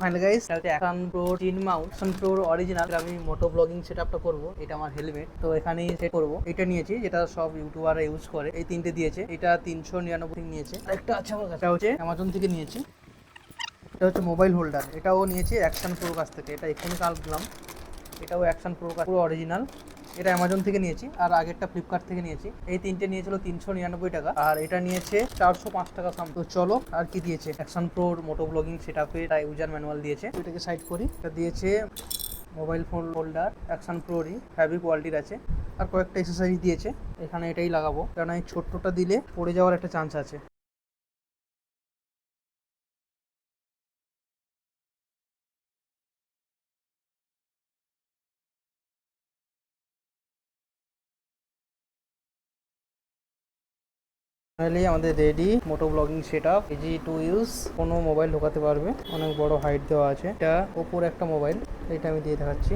Final guys, এটা হচ্ছে action pro tin Mount, action pro original. আমি মোটো ব্লগিং সেটআপটা করব। এটা আমার হেলমেট, তো এখানেই সেট করব। এটা নিয়েছি যেটা সব ইউটিউবাররা ইউজ করে। এই তিনটে দিয়েছে। এটা 399 নিয়েছে। একটা আছে আমার কাছে, হচ্ছে অ্যামাজন থেকে নিয়েছি। এটা হচ্ছে মোবাইল হোল্ডার, এটাও নিয়েছি অ্যাকশন প্রোর কাছ থেকে। এটা এক্ষুনি কাটলাম। এটাও অ্যাকশন প্রো, পুরো অরিজিনাল। এটা অ্যামাজন থেকে নিয়েছি, আর আগেরটা ফ্লিপকার্ট থেকে নিয়েছি। এই তিনটে নিয়েছিল 399 টাকা, আর এটা নিয়েছে 405 টাকা সামথিং। তো চলো আর কি দিয়েছে। অ্যাকশন প্রোর মোটো ব্লগিং সেটআপে এটা ইউজার ম্যানুয়াল দিয়েছে। এটাকে সাইড করি। এটা দিয়েছে মোবাইল ফোন হোল্ডার, অ্যাকশন প্রোরই, হ্যাভি কোয়ালিটির আছে। আর কয়েকটা এক্সারসাইজ দিয়েছে। এখানে এটাই লাগাবো, কারণ এই ছোট্টটা দিলে পড়ে যাওয়ার একটা চান্স আছে। ফাইনালি আমাদের রেডি মোটো ব্লগিং সেটআপ, ইজি টু ইউজ। কোনো মোবাইল ঢোকাতে পারবে, অনেক বড় হাইট দেওয়া আছে। এটা ওপোর একটা মোবাইল, এটা আমি দিয়ে দেখাচ্ছি।